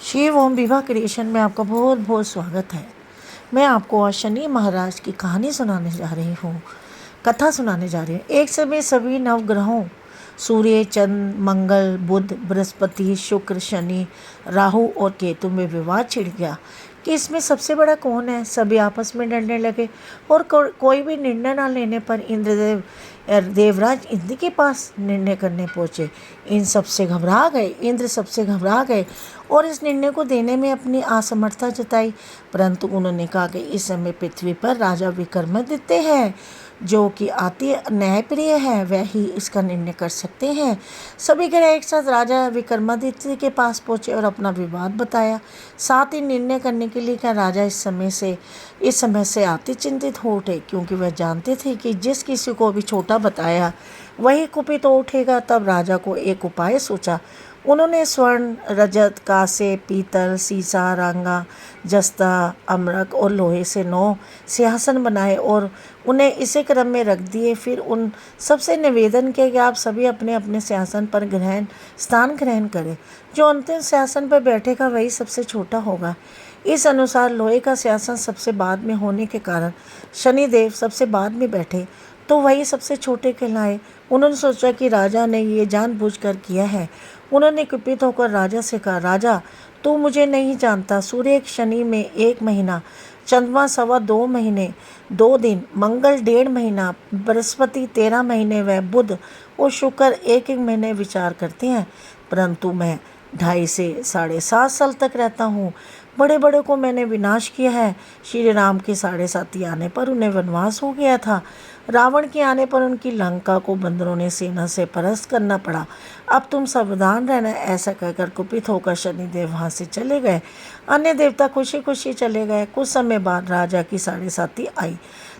शिव ओम विवाह क्रिएशन में आपका बहुत बहुत स्वागत है। मैं आपको आज शनि महाराज की कहानी सुनाने जा रही हूँ, कथा सुनाने जा रही हूँ। एक समय सभी नवग्रहों सूर्य, चंद्र, मंगल, बुध, बृहस्पति, शुक्र, शनि, राहु और केतु में विवाद छिड़ गया कि इसमें सबसे बड़ा कौन है। सभी आपस में लड़ने लगे और कोई भी निर्णय न लेने पर इंद्रदेव देवराज इंद्र के पास निर्णय करने पहुँचे। इंद्र सबसे घबरा गए और इस निर्णय को देने में अपनी असमर्थता जताई। परंतु उन्होंने कहा कि इस समय पृथ्वी पर राजा विक्रमादित्य है, जो कि अति न्यायप्रिय है, वह ही इसका निर्णय कर सकते हैं। सभी ग्रह एक साथ राजा विक्रमादित्य के पास पहुंचे और अपना विवाद बताया। साथ ही निर्णय करने के लिए क्या राजा इस समय से अति चिंतित हो उठे, क्योंकि वह जानते थे कि जिस किसी को भी छोटा बताया वही कुपित हो उठेगा। तब राजा को एक उपाय सोचा। उन्होंने स्वर्ण, रजत, कांसे, पीतल, सीसा, रांगा, जस्ता, अमरक और लोहे से 9 सिंहासन बनाए और उन्हें इसी क्रम में रख दिए। फिर उन सबसे निवेदन किया कि आप सभी अपने अपने सिंहासन पर स्थान ग्रहण करें। जो अंतिम सिंहासन पर बैठेगा वही सबसे छोटा होगा। इस अनुसार लोहे का सिंहासन सबसे बाद में होने के कारण शनिदेव सबसे बाद में बैठे, तो वही सबसे छोटे कहलाए। उन्होंने सोचा कि राजा ने ये जानबूझकर किया है। उन्होंने कुपित होकर राजा से कहा, राजा तू मुझे नहीं जानता। सूर्य एक शनि में 1 महीना, चंद्रमा 2.25 महीने 2 दिन, मंगल 1.5 महीना, बृहस्पति 13 महीने व बुध और शुक्र 1 महीने विचार करते हैं, परंतु मैं 2.5 से 7.5 साल तक रहता हूँ। बड़े बड़े को मैंने विनाश किया है। श्री राम के 7.5 आने पर उन्हें वनवास हो गया था। रावण के आने पर उनकी लंका को बंदरों ने सेना से परास्त करना पड़ा। अब तुम सावधान रहना। ऐसा कहकर कुपित होकर शनिदेव वहाँ से चले गए। अन्य देवता खुशी खुशी चले गए। कुछ समय बाद राजा की 7.5 आई।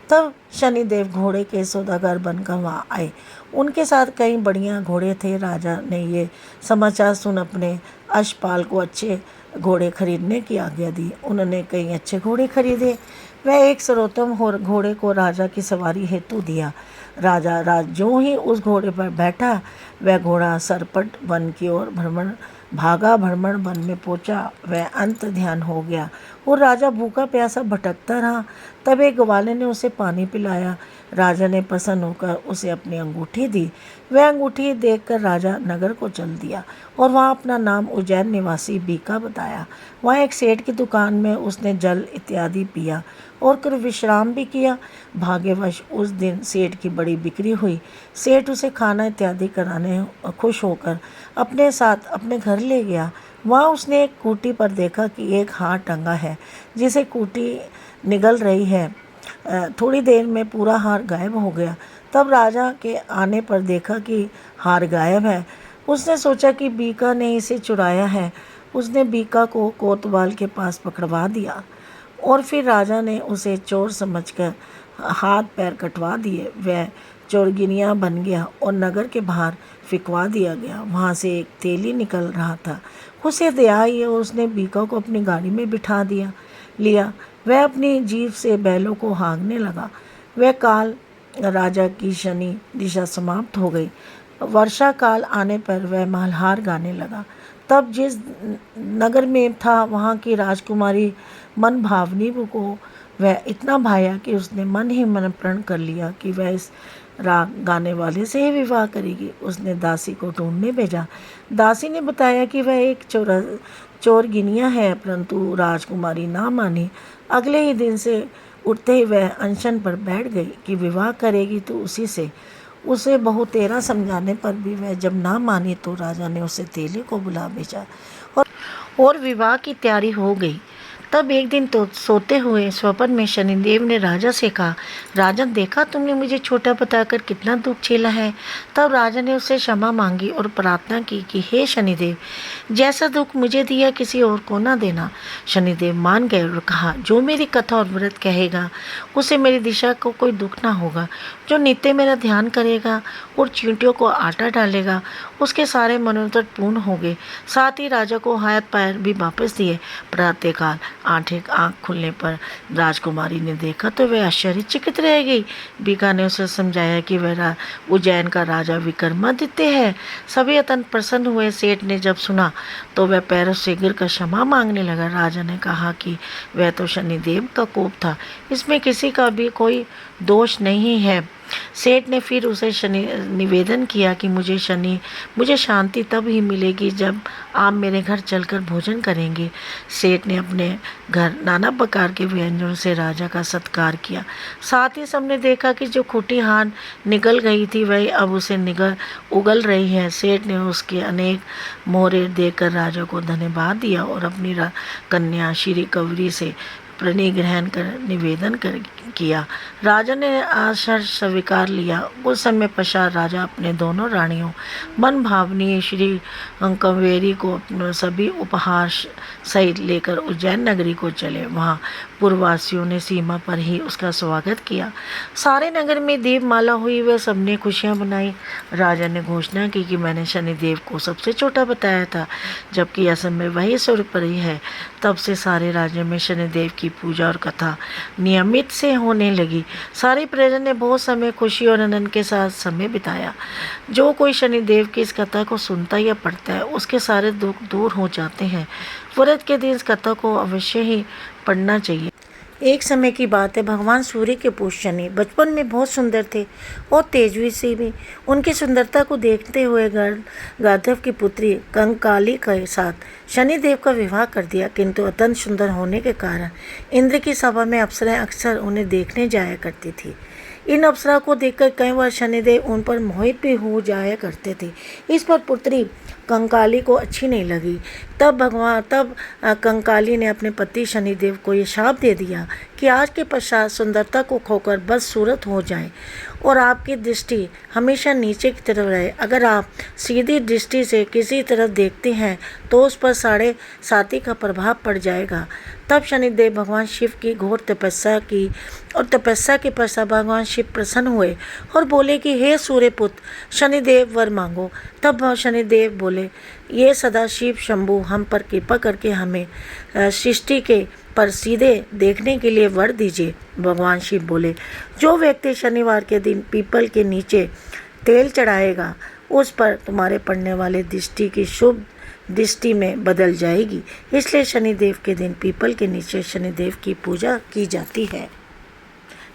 तब शनिदेव घोड़े के सौदागर बनकर वहाँ आए। उनके साथ कई बढ़िया घोड़े थे। राजा ने ये समाचार सुन अपने अश्वपाल को अच्छे घोड़े खरीदने की आज्ञा दी। उन्होंने कई अच्छे घोड़े खरीदे। वह एक सर्वोत्तम घोड़े को राजा की सवारी हेतु दिया। राजा जो ही उस घोड़े पर बैठा, वह घोड़ा सरपट वन की ओर भ्रमण वन में पहुंचा। वह अंत ध्यान हो गया और राजा भूखा प्यासा भटकता रहा। तब एक ग्वाले ने उसे पानी पिलाया। राजा ने प्रसन्न होकर उसे अपनी अंगूठी दी। वह अंगूठी देखकर राजा नगर को चल दिया और वहाँ अपना नाम उज्जैन निवासी बीका बताया। वहाँ एक सेठ की दुकान में उसने जल इत्यादि पिया और फिर विश्राम भी किया। भाग्यवश उस दिन सेठ की बड़ी बिक्री हुई। सेठ उसे खाना इत्यादि कराने खुश होकर अपने साथ अपने घर ले गया। वहाँ उसने एक कूटी पर देखा कि एक हार टंगा है, जिसे कूटी निगल रही है। थोड़ी देर में पूरा हार गायब हो गया। तब राजा के आने पर देखा कि हार गायब है। उसने सोचा कि बीका ने इसे चुराया है। उसने बीका को कोतवाल के पास पकड़वा दिया और फिर राजा ने उसे चोर समझकर हाथ पैर कटवा दिए। वह चोरगिनिया बन गया और नगर के बाहर फिकवा दिया गया। वहाँ से एक तेली निकल रहा था। उसे दया आई और उसने बीका को अपनी गाड़ी में बिठा लिया। वह अपनी जीभ से बैलों को हाँकने लगा। वह काल राजा की शनि दिशा समाप्त हो गई। वर्षा काल आने पर वह मल्हार गाने लगा। तब जिस नगर में था, वहाँ की राजकुमारी मन भावनी को वह इतना भाया कि उसने मन ही मन प्रण कर लिया कि वह इस राग गाने वाले से ही विवाह करेगी। उसने दासी को ढूंढने भेजा। दासी ने बताया कि वह एक चोर गिनिया है, परंतु राजकुमारी ना मानी। अगले ही दिन से उठते ही वह अनशन पर बैठ गई कि विवाह करेगी तो उसी से। उसे बहुतेरा समझाने पर भी वह जब ना मानी, तो राजा ने उसे तेली को बुला भेजा और विवाह की तैयारी हो गई। तब एक दिन तो सोते हुए स्वप्न में शनिदेव ने राजा से कहा, राजन देखा तुमने मुझे छोटा बताकर कितना दुख झेला है। तब राजा ने उससे क्षमा मांगी और प्रार्थना की कि हे शनिदेव, जैसा दुख मुझे दिया किसी और को ना देना। शनिदेव मान गए और कहा, जो मेरी कथा और व्रत कहेगा उसे मेरी दिशा को कोई दुख ना होगा। जो नित्य मेरा ध्यान करेगा और चींटियों को आटा डालेगा, उसके सारे मनोरथ पूर्ण हो गए। साथ ही राजा को हाथ पैर भी वापस दिए। प्रातःकाल आंख खुलने पर राजकुमारी ने देखा तो वह आश्चर्यचकित रह गई। बीका ने उसे समझाया कि वह उज्जैन का राजा विक्रमादित्य है। सभी अत्यंत प्रसन्न हुए। सेठ ने जब सुना तो वह पैरों से गिरकर क्षमा मांगने लगा। राजा ने कहा कि वह तो शनिदेव का कोप था, इसमें किसी का भी कोई दोष नहीं है। सेठ ने फिर उसे निवेदन किया कि मुझे शांति तब ही मिलेगी जब आप मेरे घर चलकर भोजन करेंगे। सेठ ने अपने घर नाना प्रकार के व्यंजनों से राजा का सत्कार किया। साथ ही सबने देखा कि जो खूंटी हार निकल गई थी वही अब उसे उगल रही है। सेठ ने उसके अनेक मोहरे देकर राजा को धन्यवाद दिया और अपनी कन्या श्री कवरी से प्रणय ग्रहण कर निवेदन किया। राजा ने आशा स्वीकार लिया। उस समय पश्चात राजा अपने दोनों रानियों मन भावनी श्री कावेरी को अपने सभी उपहार सहित लेकर उज्जैन नगरी को चले। वहाँ पूर्ववासियों ने सीमा पर ही उसका स्वागत किया। सारे नगर में दीपमाला हुई, वे सबने खुशियाँ मनाई। राजा ने घोषणा की कि मैंने शनिदेव को सबसे छोटा बताया था, जबकि असल में वही सर्वोपरि है। तब से सारे राज्य में शनिदेव की पूजा और कथा नियमित से होने लगी। सारे प्रजन ने बहुत समय खुशी और आनंद के साथ समय बिताया। जो कोई शनिदेव की इस कथा को सुनता या पढ़ता है उसके सारे दुख दूर हो जाते हैं। व्रत के दिन इस कथा को अवश्य ही पढ़ना चाहिए। एक समय की बात है, भगवान सूर्य के पुत्र शनि बचपन में बहुत सुंदर थे और तेजस्वी से भी। उनकी सुंदरता को देखते हुए गांधर्व की पुत्री कंकाली के साथ शनिदेव का विवाह कर दिया, किंतु अत्यंत सुंदर होने के कारण इंद्र की सभा में अप्सराएं अक्सर उन्हें देखने जाया करती थी। इन अप्सरा को देखकर कई बार शनिदेव उन पर मोहित भी हो जाया करते थे। इस पर पुत्री कंकाली को अच्छी नहीं लगी। तब कंकाली ने अपने पति शनिदेव को ये शाप दे दिया कि आज के पश्चात सुंदरता को खोकर बदसूरत हो जाए और आपकी दृष्टि हमेशा नीचे की तरफ रहे। अगर आप सीधी दृष्टि से किसी तरफ देखते हैं तो उस पर 7.5 का प्रभाव पड़ जाएगा। तब शनिदेव भगवान शिव की घोर तपस्या की और तपस्या के पश्चात भगवान शिव प्रसन्न हुए और बोले कि हे सूर्यपुत्र शनिदेव वर मांगो। तब शनिदेव बोले, ये सदाशिव शंभु हम पर कृपा करके हमें सृष्टि के पर सीधे देखने के लिए वर दीजिए। भगवान शिव बोले, जो व्यक्ति शनिवार के दिन पीपल के नीचे तेल चढ़ाएगा उस पर तुम्हारे पड़ने वाले दृष्टि की शुभ दृष्टि में बदल जाएगी। इसलिए शनिदेव के दिन पीपल के नीचे शनिदेव की पूजा की जाती है।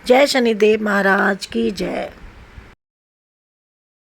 जय शनिदेव महाराज की जय।